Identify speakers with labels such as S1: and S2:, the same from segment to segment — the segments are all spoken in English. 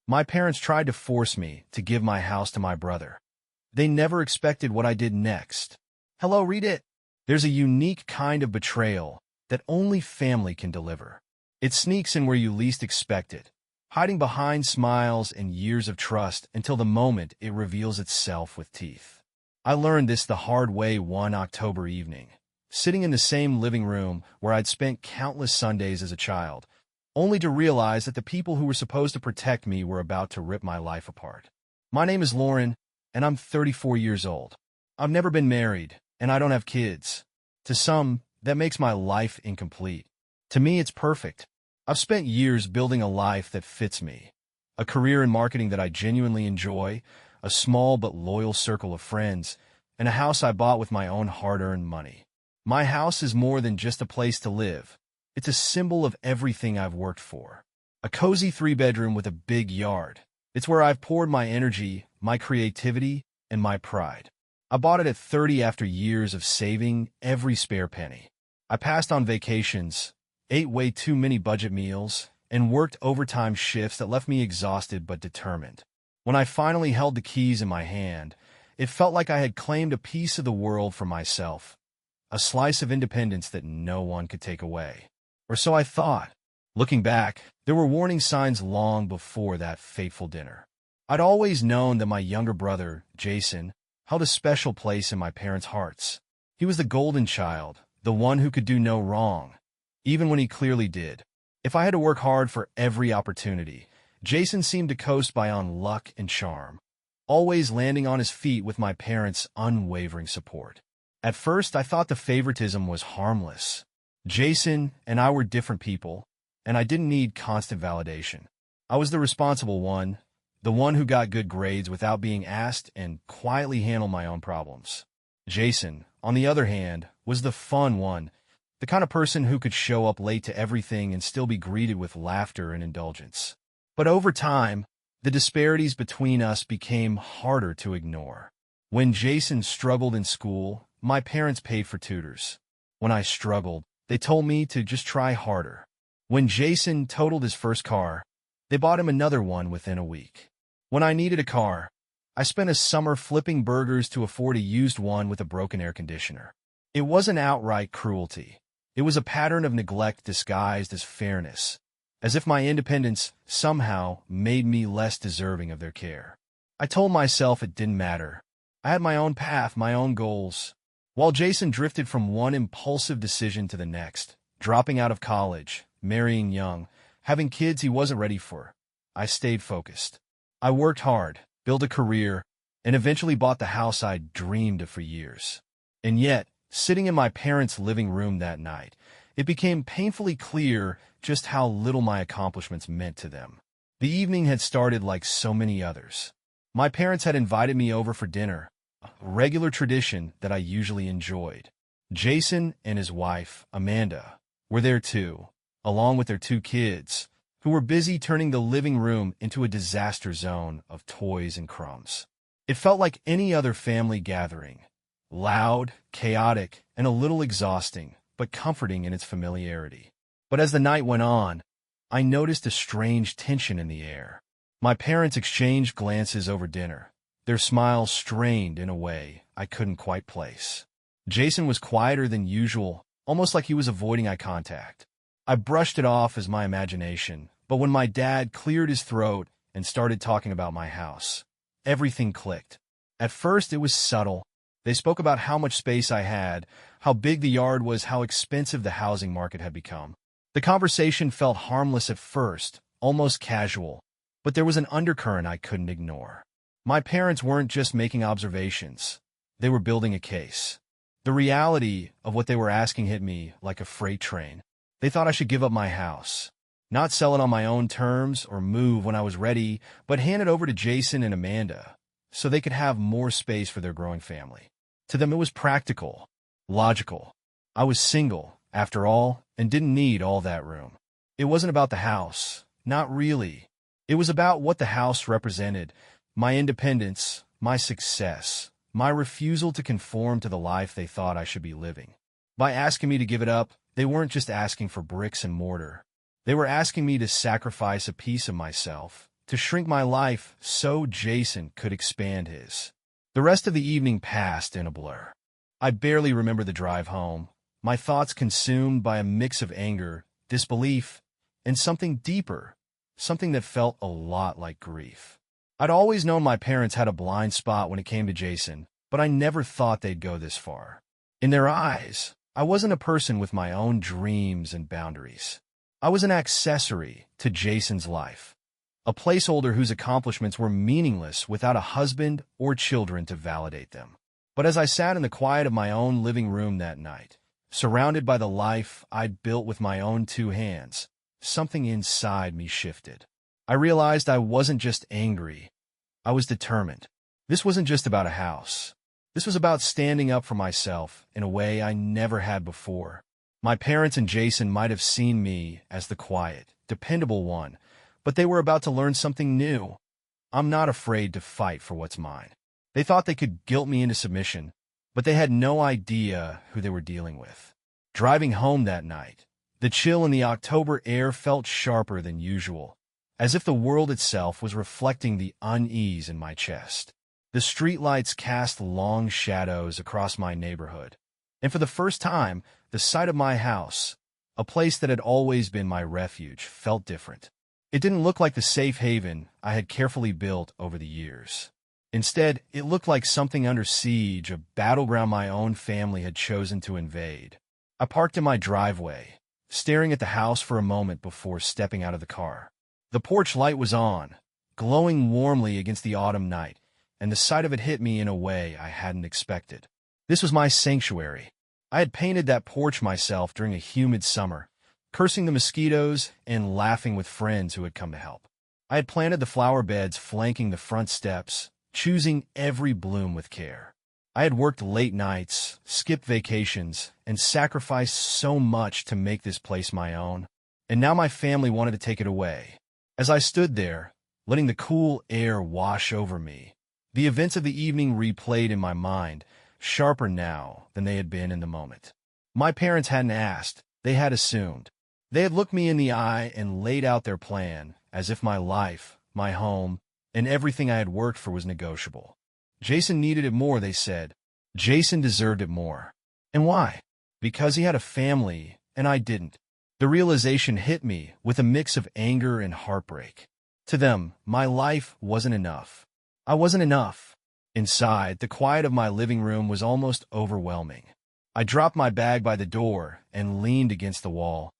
S1: My parents tried to force me to give my house to my brother. They never expected what I did next. Hello, read it. There's a unique kind of betrayal that only family can deliver. It sneaks in where you least expect it, hiding behind smiles and years of trust until the moment it reveals itself with teeth. I learned this the hard way one October evening, sitting in the same living room where I'd spent countless Sundays as a child, only to realize that the people who were supposed to protect me were about to rip my life apart. My name is Lauren, and I'm 34 years old. I've never been married, and I don't have kids. To some, that makes my life incomplete. To me, it's perfect. I've spent years building a life that fits me, a career in marketing that I genuinely enjoy, a small but loyal circle of friends, and a house I bought with my own hard-earned money. My house is more than just a place to live. It's a symbol of everything I've worked for. A cozy 3-bedroom with a big yard. It's where I've poured my energy, my creativity, and my pride. I bought it at 30 after years of saving every spare penny. I passed on vacations, ate way too many budget meals, and worked overtime shifts that left me exhausted but determined. When I finally held the keys in my hand, it felt like I had claimed a piece of the world for myself, a slice of independence that no one could take away. Or so I thought. Looking back, there were warning signs long before that fateful dinner. I'd always known that my younger brother, Jason, held a special place in my parents' hearts. He was the golden child, the one who could do no wrong, even when he clearly did. If I had to work hard for every opportunity, Jason seemed to coast by on luck and charm, always landing on his feet with my parents' unwavering support. At first, I thought the favoritism was harmless. Jason and I were different people, and I didn't need constant validation. I was the responsible one, the one who got good grades without being asked and quietly handled my own problems. Jason, on the other hand, was the fun one, the kind of person who could show up late to everything and still be greeted with laughter and indulgence. But over time, the disparities between us became harder to ignore. When Jason struggled in school, my parents paid for tutors. When I struggled, they told me to just try harder. When Jason totaled his first car, they bought him another one within a week. When I needed a car, I spent a summer flipping burgers to afford a used one with a broken air conditioner. It wasn't outright cruelty. It was a pattern of neglect disguised as fairness, as if my independence somehow made me less deserving of their care. I told myself it didn't matter. I had my own path, my own goals. While Jason drifted from one impulsive decision to the next, dropping out of college, marrying young, having kids he wasn't ready for, I stayed focused. I worked hard, built a career, and eventually bought the house I'd dreamed of for years. And yet, sitting in my parents' living room that night, it became painfully clear just how little my accomplishments meant to them. The evening had started like so many others. My parents had invited me over for dinner, a regular tradition that I usually enjoyed. Jason and his wife, Amanda, were there too, along with their 2 kids, who were busy turning the living room into a disaster zone of toys and crumbs. It felt like any other family gathering, loud, chaotic, and a little exhausting, but comforting in its familiarity. But as the night went on, I noticed a strange tension in the air. My parents exchanged glances over dinner, their smiles strained in a way I couldn't quite place. Jason was quieter than usual, almost like he was avoiding eye contact. I brushed it off as my imagination, but when my dad cleared his throat and started talking about my house, everything clicked. At first, it was subtle. They spoke about how much space I had, how big the yard was, how expensive the housing market had become. The conversation felt harmless at first, almost casual, but there was an undercurrent I couldn't ignore. My parents weren't just making observations. They were building a case. The reality of what they were asking hit me like a freight train. They thought I should give up my house, not sell it on my own terms or move when I was ready, but hand it over to Jason and Amanda so they could have more space for their growing family. To them, it was practical, logical. I was single, after all, and didn't need all that room. It wasn't about the house, not really. It was about what the house represented, my independence, my success, my refusal to conform to the life they thought I should be living. By asking me to give it up, they weren't just asking for bricks and mortar. They were asking me to sacrifice a piece of myself, to shrink my life so Jason could expand his. The rest of the evening passed in a blur. I barely remember the drive home, my thoughts consumed by a mix of anger, disbelief, and something deeper, something that felt a lot like grief. I'd always known my parents had a blind spot when it came to Jason, but I never thought they'd go this far. In their eyes, I wasn't a person with my own dreams and boundaries. I was an accessory to Jason's life, a placeholder whose accomplishments were meaningless without a husband or children to validate them. But as I sat in the quiet of my own living room that night, surrounded by the life I'd built with my own two hands, something inside me shifted. I realized I wasn't just angry, I was determined. This wasn't just about a house. This was about standing up for myself in a way I never had before. My parents and Jason might have seen me as the quiet, dependable one, but they were about to learn something new. I'm not afraid to fight for what's mine. They thought they could guilt me into submission, but they had no idea who they were dealing with. Driving home that night, the chill in the October air felt sharper than usual, as if the world itself was reflecting the unease in my chest. The streetlights cast long shadows across my neighborhood, and for the first time, the sight of my house, a place that had always been my refuge, felt different. It didn't look like the safe haven I had carefully built over the years. Instead, it looked like something under siege, a battleground my own family had chosen to invade. I parked in my driveway, staring at the house for a moment before stepping out of the car. The porch light was on, glowing warmly against the autumn night, and the sight of it hit me in a way I hadn't expected. This was my sanctuary. I had painted that porch myself during a humid summer, cursing the mosquitoes and laughing with friends who had come to help. I had planted the flower beds flanking the front steps, choosing every bloom with care. I had worked late nights, skipped vacations, and sacrificed so much to make this place my own, and now my family wanted to take it away. As I stood there, letting the cool air wash over me, the events of the evening replayed in my mind, sharper now than they had been in the moment. My parents hadn't asked, they had assumed. They had looked me in the eye and laid out their plan, as if my life, my home, and everything I had worked for was negotiable. Jason needed it more, they said. Jason deserved it more. And why? Because he had a family, and I didn't. The realization hit me with a mix of anger and heartbreak. To them, my life wasn't enough. I wasn't enough. Inside, the quiet of my living room was almost overwhelming. I dropped my bag by the door and leaned against the wall,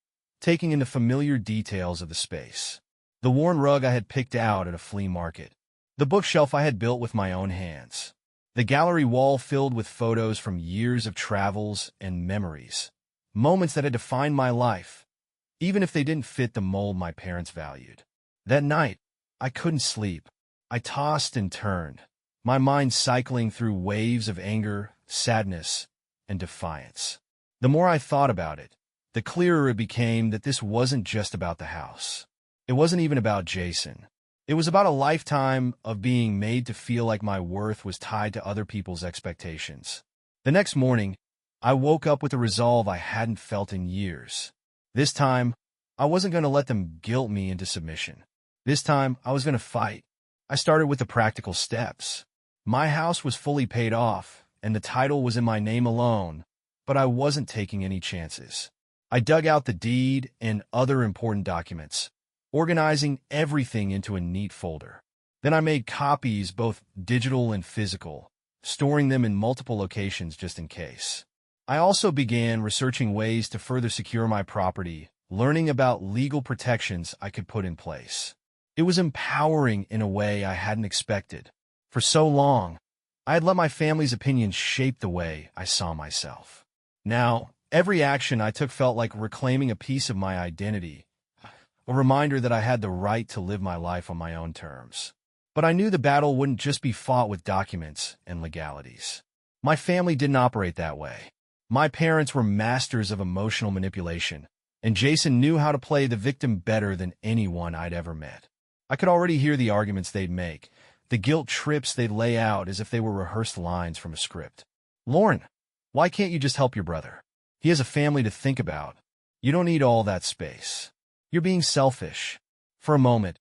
S1: taking in the familiar details of the space. The worn rug I had picked out at a flea market. The bookshelf I had built with my own hands. The gallery wall filled with photos from years of travels and memories. Moments that had defined my life, even if they didn't fit the mold my parents valued. That night, I couldn't sleep. I tossed and turned, my mind cycling through waves of anger, sadness, and defiance. The more I thought about it, the clearer it became that this wasn't just about the house. It wasn't even about Jason. It was about a lifetime of being made to feel like my worth was tied to other people's expectations. The next morning, I woke up with a resolve I hadn't felt in years. This time, I wasn't going to let them guilt me into submission. This time, I was going to fight. I started with the practical steps. My house was fully paid off, and the title was in my name alone, but I wasn't taking any chances. I dug out the deed and other important documents, organizing everything into a neat folder. Then I made copies, both digital and physical, storing them in multiple locations just in case. I also began researching ways to further secure my property, learning about legal protections I could put in place. It was empowering in a way I hadn't expected. For so long, I had let my family's opinions shape the way I saw myself. Now, every action I took felt like reclaiming a piece of my identity, a reminder that I had the right to live my life on my own terms. But I knew the battle wouldn't just be fought with documents and legalities. My family didn't operate that way. My parents were masters of emotional manipulation, and Jason knew how to play the victim better than anyone I'd ever met. I could already hear the arguments they'd make, the guilt trips they'd lay out as if they were rehearsed lines from a script. Lauren, why can't you just help your brother? He has a family to think about. You don't need all that space. You're being selfish. For a moment,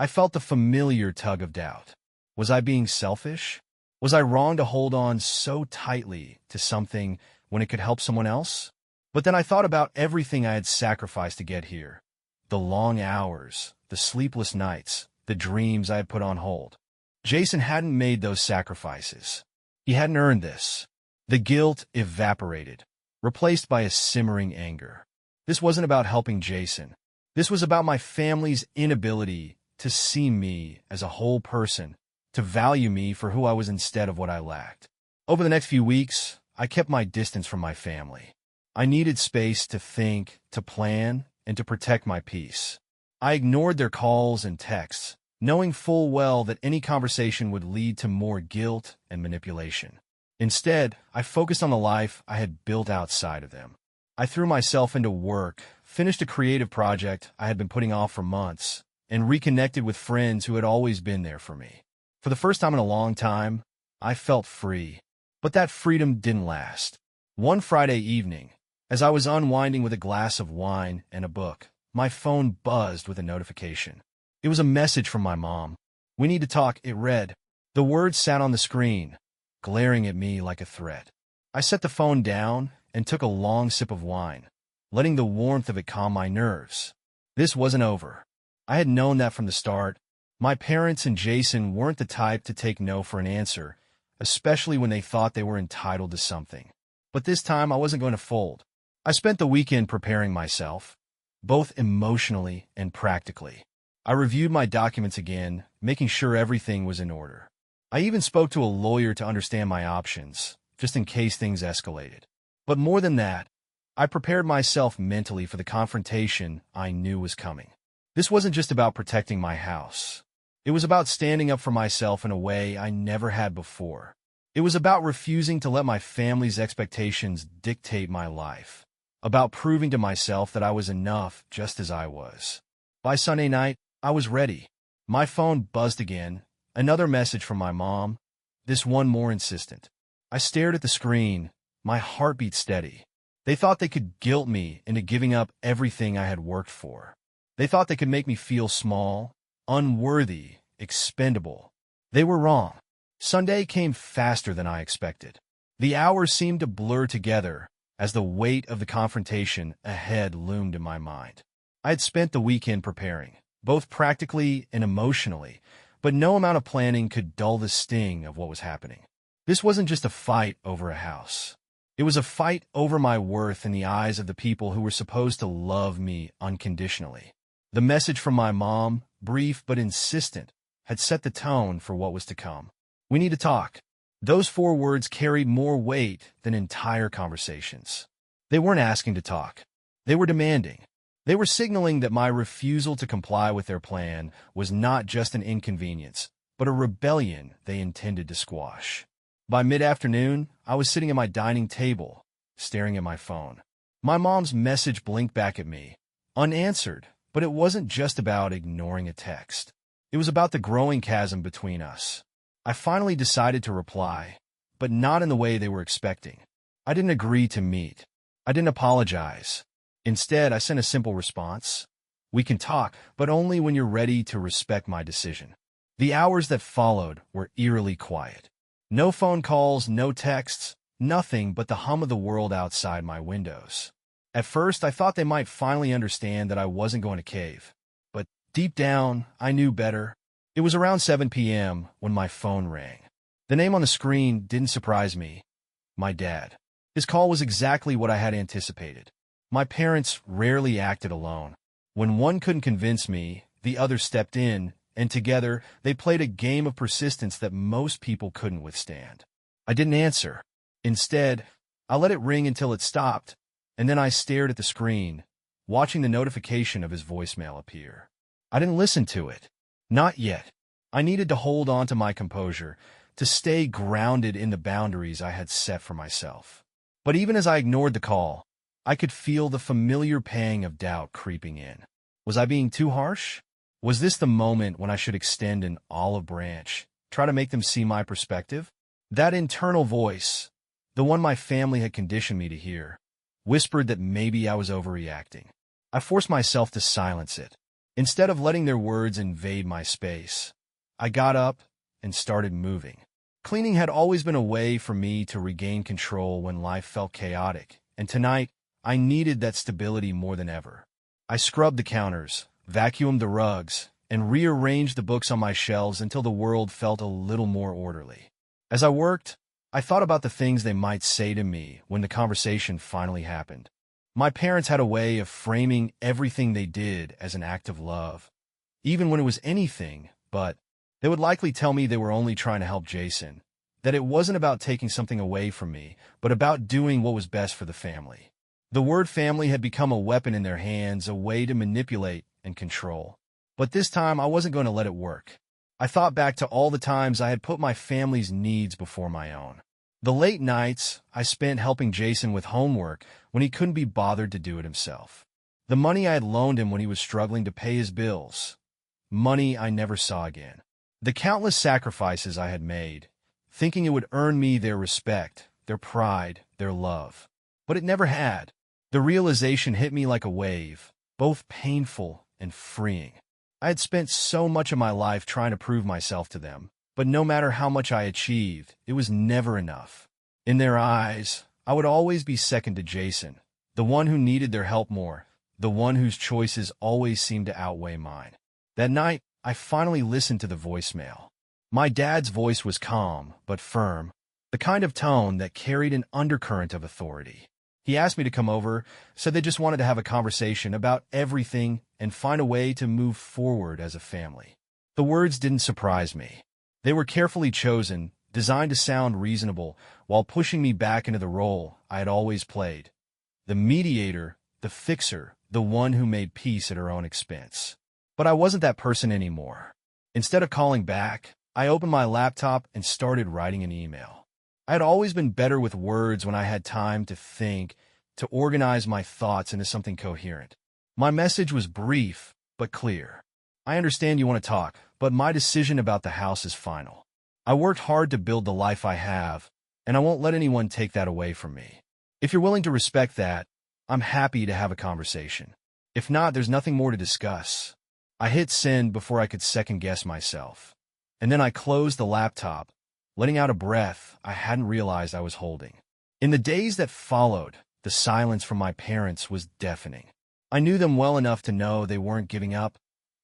S1: I felt the familiar tug of doubt. Was I being selfish? Was I wrong to hold on so tightly to something when it could help someone else? But then I thought about everything I had sacrificed to get here. The long hours, the sleepless nights, the dreams I had put on hold. Jason hadn't made those sacrifices. He hadn't earned this. The guilt evaporated, replaced by a simmering anger. This wasn't about helping Jason. This was about my family's inability to see me as a whole person, to value me for who I was instead of what I lacked. Over the next few weeks, I kept my distance from my family. I needed space to think, to plan, and to protect my peace. I ignored their calls and texts, knowing full well that any conversation would lead to more guilt and manipulation. Instead, I focused on the life I had built outside of them. I threw myself into work, finished a creative project I had been putting off for months, and reconnected with friends who had always been there for me. For the first time in a long time, I felt free. But that freedom didn't last. One Friday evening, as I was unwinding with a glass of wine and a book, my phone buzzed with a notification. It was a message from my mom. "We need to talk," it read. The words sat on the screen, glaring at me like a threat. I set the phone down and took a long sip of wine, letting the warmth of it calm my nerves. This wasn't over. I had known that from the start. My parents and Jason weren't the type to take no for an answer, especially when they thought they were entitled to something. But this time I wasn't going to fold. I spent the weekend preparing myself, both emotionally and practically. I reviewed my documents again, making sure everything was in order. I even spoke to a lawyer to understand my options, just in case things escalated. But more than that, I prepared myself mentally for the confrontation I knew was coming. This wasn't just about protecting my house. It was about standing up for myself in a way I never had before. It was about refusing to let my family's expectations dictate my life. About proving to myself that I was enough just as I was. By Sunday night, I was ready. My phone buzzed again, another message from my mom, this one more insistent. I stared at the screen, my heartbeat steady. They thought they could guilt me into giving up everything I had worked for. They thought they could make me feel small, unworthy, expendable. They were wrong. Sunday came faster than I expected. The hours seemed to blur together as the weight of the confrontation ahead loomed in my mind. I had spent the weekend preparing, both practically and emotionally, but no amount of planning could dull the sting of what was happening. This wasn't just a fight over a house. It was a fight over my worth in the eyes of the people who were supposed to love me unconditionally. The message from my mom, brief but insistent, had set the tone for what was to come. "We need to talk." Those 4 words carried more weight than entire conversations. They weren't asking to talk. They were demanding. They were signaling that my refusal to comply with their plan was not just an inconvenience, but a rebellion they intended to squash. By mid-afternoon, I was sitting at my dining table, staring at my phone. My mom's message blinked back at me, unanswered, but it wasn't just about ignoring a text. It was about the growing chasm between us. I finally decided to reply, but not in the way they were expecting. I didn't agree to meet. I didn't apologize. Instead, I sent a simple response. "We can talk, but only when you're ready to respect my decision." The hours that followed were eerily quiet. No phone calls, no texts, nothing but the hum of the world outside my windows. At first, I thought they might finally understand that I wasn't going to cave. But deep down, I knew better. It was around 7 p.m. when my phone rang. The name on the screen didn't surprise me. My dad. His call was exactly what I had anticipated. My parents rarely acted alone. When one couldn't convince me, the other stepped in, and together they played a game of persistence that most people couldn't withstand. I didn't answer. Instead, I let it ring until it stopped, and then I stared at the screen, watching the notification of his voicemail appear. I didn't listen to it. Not yet. I needed to hold on to my composure, to stay grounded in the boundaries I had set for myself. But even as I ignored the call, I could feel the familiar pang of doubt creeping in. Was I being too harsh? Was this the moment when I should extend an olive branch, try to make them see my perspective? That internal voice, the one my family had conditioned me to hear, whispered that maybe I was overreacting. I forced myself to silence it. Instead of letting their words invade my space, I got up and started moving. Cleaning had always been a way for me to regain control when life felt chaotic, and tonight, I needed that stability more than ever. I scrubbed the counters, vacuumed the rugs, and rearranged the books on my shelves until the world felt a little more orderly. As I worked, I thought about the things they might say to me when the conversation finally happened. My parents had a way of framing everything they did as an act of love, even when it was anything, but they would likely tell me they were only trying to help Jason, that it wasn't about taking something away from me, but about doing what was best for the family. The word family had become a weapon in their hands, a way to manipulate and control. But this time, I wasn't going to let it work. I thought back to all the times I had put my family's needs before my own. The late nights I spent helping Jason with homework when he couldn't be bothered to do it himself. The money I had loaned him when he was struggling to pay his bills. Money I never saw again. The countless sacrifices I had made, thinking it would earn me their respect, their pride, their love. But it never had. The realization hit me like a wave, both painful and freeing. I had spent so much of my life trying to prove myself to them, but no matter how much I achieved, it was never enough. In their eyes, I would always be second to Jason, the one who needed their help more, the one whose choices always seemed to outweigh mine. That night, I finally listened to the voicemail. My dad's voice was calm but firm, the kind of tone that carried an undercurrent of authority. He asked me to come over, said they just wanted to have a conversation about everything and find a way to move forward as a family. The words didn't surprise me. They were carefully chosen, designed to sound reasonable, while pushing me back into the role I had always played. The mediator, the fixer, the one who made peace at her own expense. But I wasn't that person anymore. Instead of calling back, I opened my laptop and started writing an email. I had always been better with words when I had time to think, to organize my thoughts into something coherent. My message was brief, but clear. I understand you want to talk, but my decision about the house is final. I worked hard to build the life I have, and I won't let anyone take that away from me. If you're willing to respect that, I'm happy to have a conversation. If not, there's nothing more to discuss. I hit send before I could second-guess myself. And then I closed the laptop, letting out a breath I hadn't realized I was holding. In the days that followed, the silence from my parents was deafening. I knew them well enough to know they weren't giving up.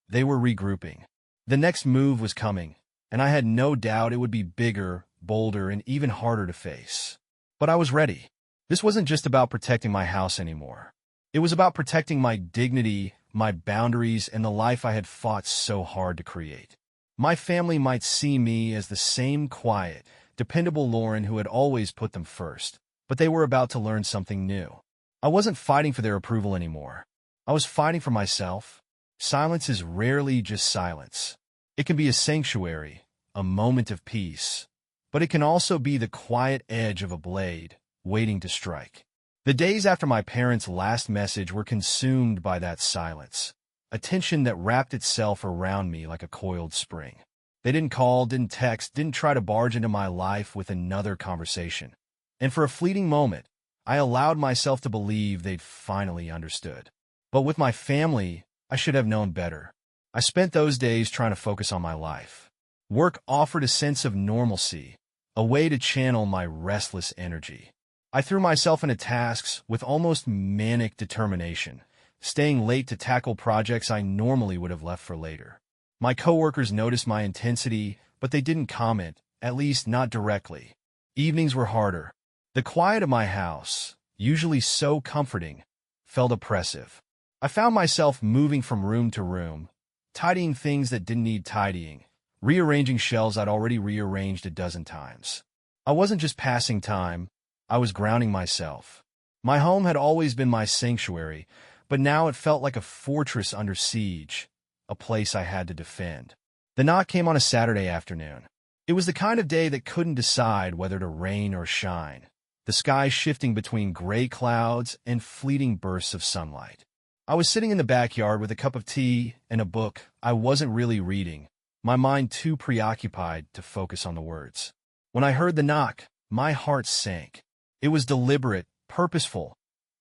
S1: They were regrouping. The next move was coming, and I had no doubt it would be bigger, bolder, and even harder to face. But I was ready. This wasn't just about protecting my house anymore. It was about protecting my dignity, my boundaries, and the life I had fought so hard to create. My family might see me as the same quiet, dependable Lauren who had always put them first, but they were about to learn something new. I wasn't fighting for their approval anymore. I was fighting for myself. Silence is rarely just silence. It can be a sanctuary, a moment of peace, but it can also be the quiet edge of a blade, waiting to strike. The days after my parents' last message were consumed by that silence, a tension that wrapped itself around me like a coiled spring. They didn't call, didn't text, didn't try to barge into my life with another conversation. And for a fleeting moment, I allowed myself to believe they'd finally understood. But with my family, I should have known better. I spent those days trying to focus on my life. Work offered a sense of normalcy, a way to channel my restless energy. I threw myself into tasks with almost manic determination, staying late to tackle projects I normally would have left for later. My coworkers noticed my intensity, but they didn't comment, at least not directly. Evenings were harder. The quiet of my house, usually so comforting, felt oppressive. I found myself moving from room to room, tidying things that didn't need tidying, rearranging shelves I'd already rearranged a dozen times. I wasn't just passing time, I was grounding myself. My home had always been my sanctuary, but now it felt like a fortress under siege, a place I had to defend. The knock came on a Saturday afternoon. It was the kind of day that couldn't decide whether to rain or shine, the sky shifting between gray clouds and fleeting bursts of sunlight. I was sitting in the backyard with a cup of tea and a book I wasn't really reading, my mind too preoccupied to focus on the words. When I heard the knock, my heart sank. It was deliberate, purposeful,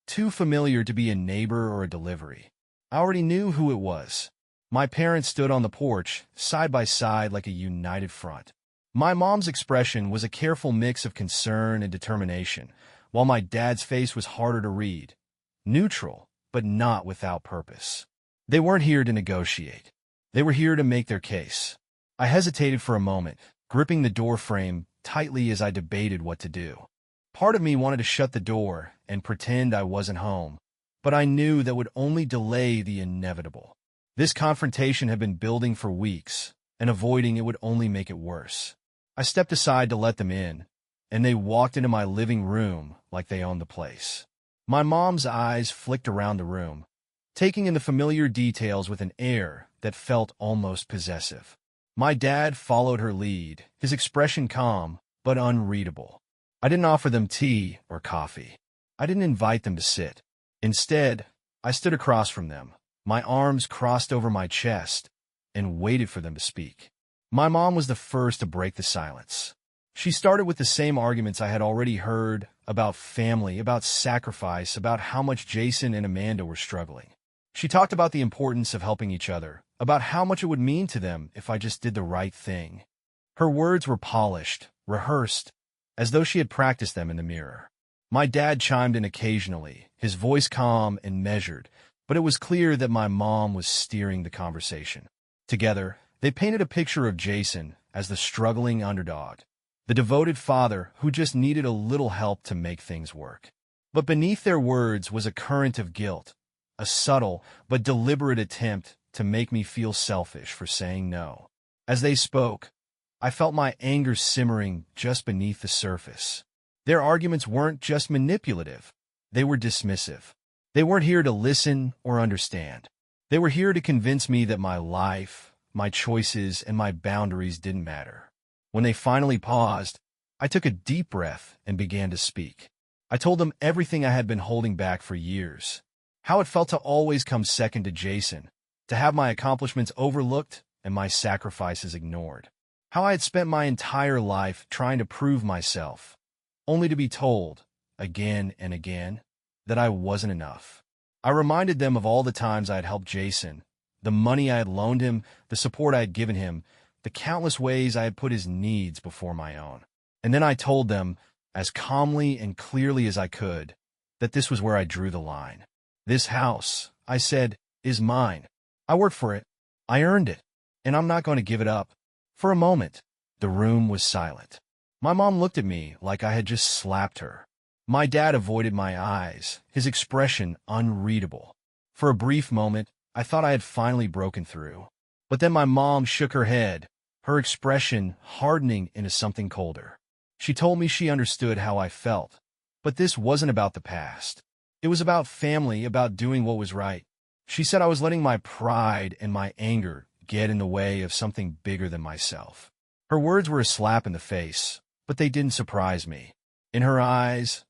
S1: too familiar to be a neighbor or a delivery. I already knew who it was. My parents stood on the porch, side by side like a united front. My mom's expression was a careful mix of concern and determination, while my dad's face was harder to read. Neutral, but not without purpose. They weren't here to negotiate. They were here to make their case. I hesitated for a moment, gripping the door frame tightly as I debated what to do. Part of me wanted to shut the door and pretend I wasn't home, but I knew that would only delay the inevitable. This confrontation had been building for weeks, and avoiding it would only make it worse. I stepped aside to let them in, and they walked into my living room like they owned the place. My mom's eyes flicked around the room, taking in the familiar details with an air that felt almost possessive. My dad followed her lead, his expression calm but unreadable. I didn't offer them tea or coffee. I didn't invite them to sit. Instead, I stood across from them, my arms crossed over my chest, and waited for them to speak. My mom was the first to break the silence. She started with the same arguments I had already heard about family, about sacrifice, about how much Jason and Amanda were struggling. She talked about the importance of helping each other, about how much it would mean to them if I just did the right thing. Her words were polished, rehearsed, as though she had practiced them in the mirror. My dad chimed in occasionally, his voice calm and measured, but it was clear that my mom was steering the conversation. Together, they painted a picture of Jason as the struggling underdog, the devoted father who just needed a little help to make things work. But beneath their words was a current of guilt, a subtle but deliberate attempt to make me feel selfish for saying no. As they spoke, I felt my anger simmering just beneath the surface. Their arguments weren't just manipulative, they were dismissive. They weren't here to listen or understand. They were here to convince me that my life, my choices, and my boundaries didn't matter. When they finally paused, I took a deep breath and began to speak. I told them everything I had been holding back for years. How it felt to always come second to Jason, to have my accomplishments overlooked and my sacrifices ignored. How I had spent my entire life trying to prove myself, only to be told, again and again, that I wasn't enough. I reminded them of all the times I had helped Jason, the money I had loaned him, the support I had given him, the countless ways I had put his needs before my own. And then I told them, as calmly and clearly as I could, that this was where I drew the line. This house, I said, is mine. I worked for it. I earned it. And I'm not going to give it up. For a moment, the room was silent. My mom looked at me like I had just slapped her. My dad avoided my eyes, his expression unreadable. For a brief moment, I thought I had finally broken through. But then my mom shook her head, her expression hardening into something colder. She told me she understood how I felt. But this wasn't about the past. It was about family, about doing what was right. She said I was letting my pride and my anger get in the way of something bigger than myself. Her words were a slap in the face, but they didn't surprise me. In her eyes,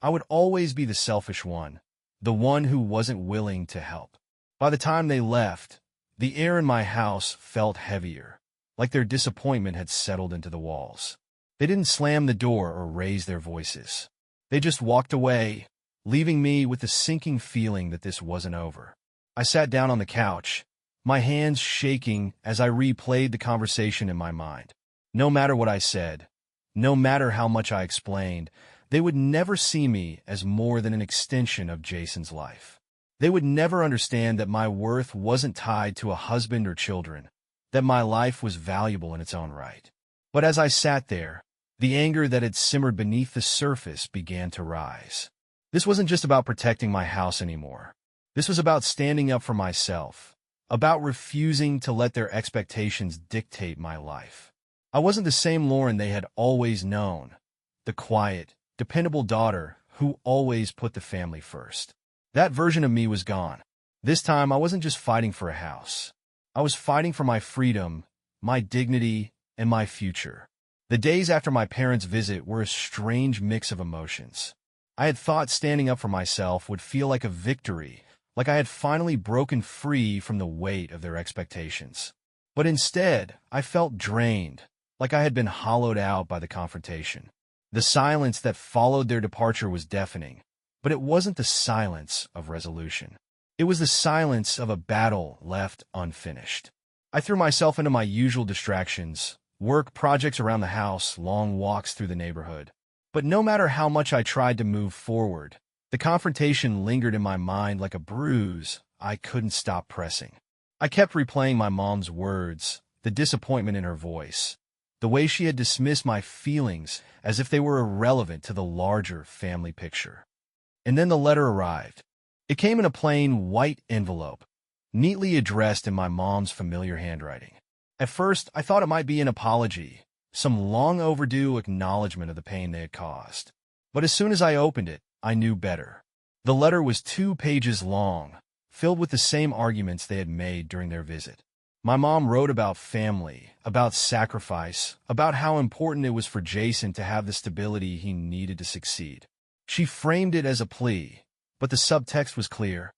S1: I would always be the selfish one, the one who wasn't willing to help. By the time they left, the air in my house felt heavier, like their disappointment had settled into the walls. They didn't slam the door or raise their voices. They just walked away, leaving me with the sinking feeling that this wasn't over. I sat down on the couch, my hands shaking as I replayed the conversation in my mind. No matter what I said, no matter how much I explained, they would never see me as more than an extension of Jason's life. They would never understand that my worth wasn't tied to a husband or children, that my life was valuable in its own right. But as I sat there, the anger that had simmered beneath the surface began to rise. This wasn't just about protecting my house anymore. This was about standing up for myself, about refusing to let their expectations dictate my life. I wasn't the same Lauren they had always known, the quiet, dependable daughter who always put the family first. That version of me was gone. This time, I wasn't just fighting for a house. I was fighting for my freedom, my dignity, and my future. The days after my parents' visit were a strange mix of emotions. I had thought standing up for myself would feel like a victory, like I had finally broken free from the weight of their expectations. But instead, I felt drained, like I had been hollowed out by the confrontation. The silence that followed their departure was deafening, but it wasn't the silence of resolution. It was the silence of a battle left unfinished. I threw myself into my usual distractions, work, projects around the house, long walks through the neighborhood. But no matter how much I tried to move forward, the confrontation lingered in my mind like a bruise I couldn't stop pressing. I kept replaying my mom's words, the disappointment in her voice, the way she had dismissed my feelings as if they were irrelevant to the larger family picture. And then the letter arrived. It came in a plain, white envelope, neatly addressed in my mom's familiar handwriting. At first, I thought it might be an apology, some long-overdue acknowledgement of the pain they had caused. But as soon as I opened it, I knew better. The letter was 2 pages long, filled with the same arguments they had made during their visit. My mom wrote about family, about sacrifice, about how important it was for Jason to have the stability he needed to succeed. She framed it as a plea, but the subtext was clear.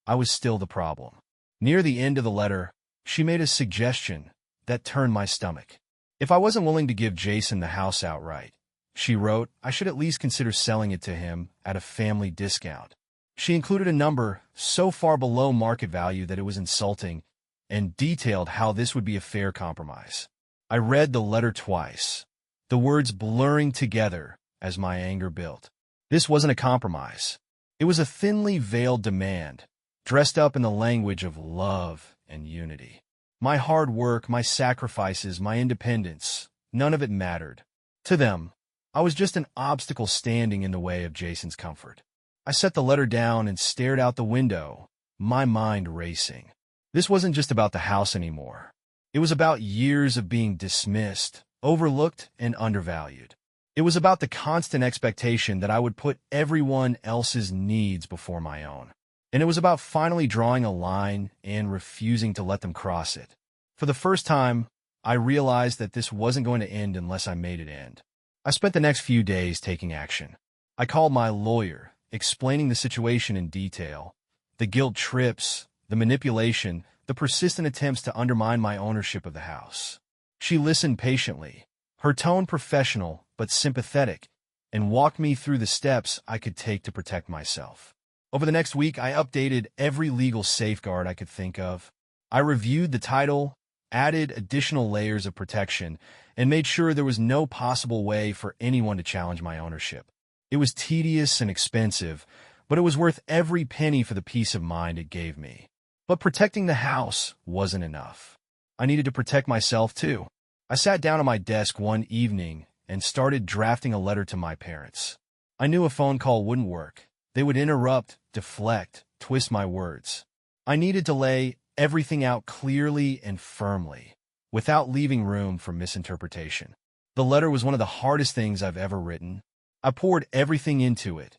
S1: I was still the problem. Near the end of the letter, she made a suggestion that turned my stomach. If I wasn't willing to give Jason the house outright, she wrote, I should at least consider selling it to him at a family discount. She included a number so far below market value that it was insulting and detailed how this would be a fair compromise. I read the letter twice, the words blurring together as my anger built. This wasn't a compromise. It was a thinly veiled demand, dressed up in the language of love and unity. My hard work, my sacrifices, my independence, none of it mattered. To them, I was just an obstacle standing in the way of Jason's comfort. I set the letter down and stared out the window, my mind racing. This wasn't just about the house anymore. It was about years of being dismissed, overlooked, and undervalued. It was about the constant expectation that I would put everyone else's needs before my own. And it was about finally drawing a line and refusing to let them cross it. For the first time, I realized that this wasn't going to end unless I made it end. I spent the next few days taking action. I called my lawyer, explaining the situation in detail, the guilt trips, the manipulation, the persistent attempts to undermine my ownership of the house. She listened patiently, her tone professional but sympathetic, and walked me through the steps I could take to protect myself. Over the next week, I updated every legal safeguard I could think of. I reviewed the title, added additional layers of protection, and made sure there was no possible way for anyone to challenge my ownership. It was tedious and expensive, but it was worth every penny for the peace of mind it gave me. But protecting the house wasn't enough. I needed to protect myself, too. I sat down at my desk one evening and started drafting a letter to my parents. I knew a phone call wouldn't work. They would interrupt, deflect, twist my words. I needed to lay everything out clearly and firmly, without leaving room for misinterpretation. The letter was one of the hardest things I've ever written. I poured everything into it.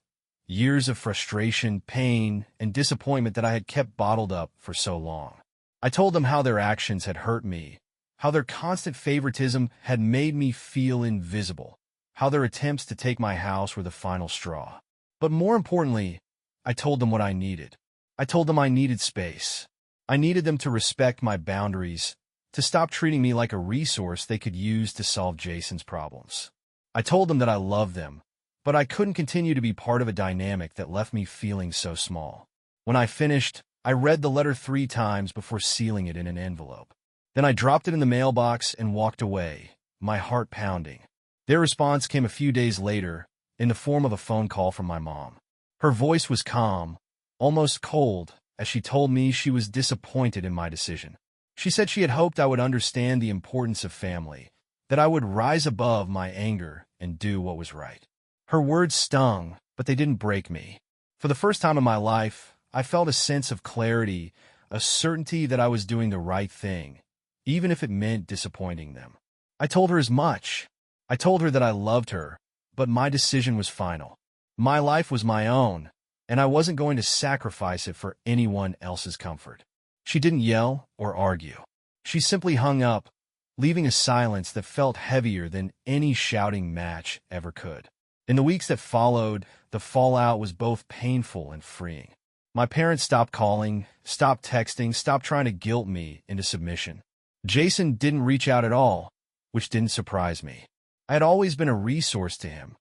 S1: Years of frustration, pain, and disappointment that I had kept bottled up for so long. I told them how their actions had hurt me, how their constant favoritism had made me feel invisible, how their attempts to take my house were the final straw. But more importantly, I told them what I needed. I told them I needed space. I needed them to respect my boundaries, to stop treating me like a resource they could use to solve Jason's problems. I told them that I loved them, but I couldn't continue to be part of a dynamic that left me feeling so small. When I finished, I read the letter 3 times before sealing it in an envelope. Then I dropped it in the mailbox and walked away, my heart pounding. Their response came a few days later, in the form of a phone call from my mom. Her voice was calm, almost cold, as she told me she was disappointed in my decision. She said she had hoped I would understand the importance of family, that I would rise above my anger and do what was right. Her words stung, but they didn't break me. For the first time in my life, I felt a sense of clarity, a certainty that I was doing the right thing, even if it meant disappointing them. I told her as much. I told her that I loved her, but my decision was final. My life was my own, and I wasn't going to sacrifice it for anyone else's comfort. She didn't yell or argue. She simply hung up, leaving a silence that felt heavier than any shouting match ever could. In the weeks that followed, the fallout was both painful and freeing. My parents stopped calling, stopped texting, stopped trying to guilt me into submission. Jason didn't reach out at all, which didn't surprise me. I had always been a resource to him,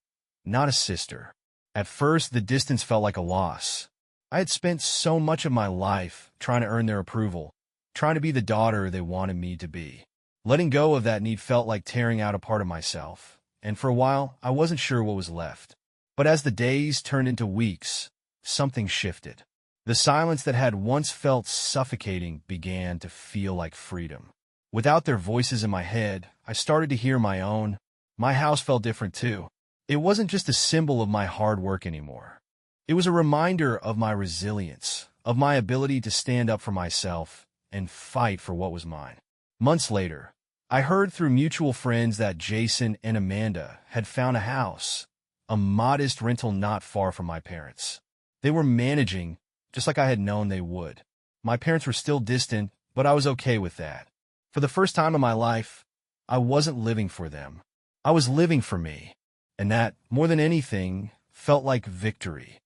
S1: not a sister. At first, the distance felt like a loss. I had spent so much of my life trying to earn their approval, trying to be the daughter they wanted me to be. Letting go of that need felt like tearing out a part of myself, and for a while, I wasn't sure what was left. But as the days turned into weeks, something shifted. The silence that had once felt suffocating began to feel like freedom. Without their voices in my head, I started to hear my own. My house felt different too. It wasn't just a symbol of my hard work anymore. It was a reminder of my resilience, of my ability to stand up for myself and fight for what was mine. Months later, I heard through mutual friends that Jason and Amanda had found a house, a modest rental not far from my parents. They were managing just like I had known they would. My parents were still distant, but I was okay with that. For the first time in my life, I wasn't living for them. I was living for me, and that, more than anything, felt like victory.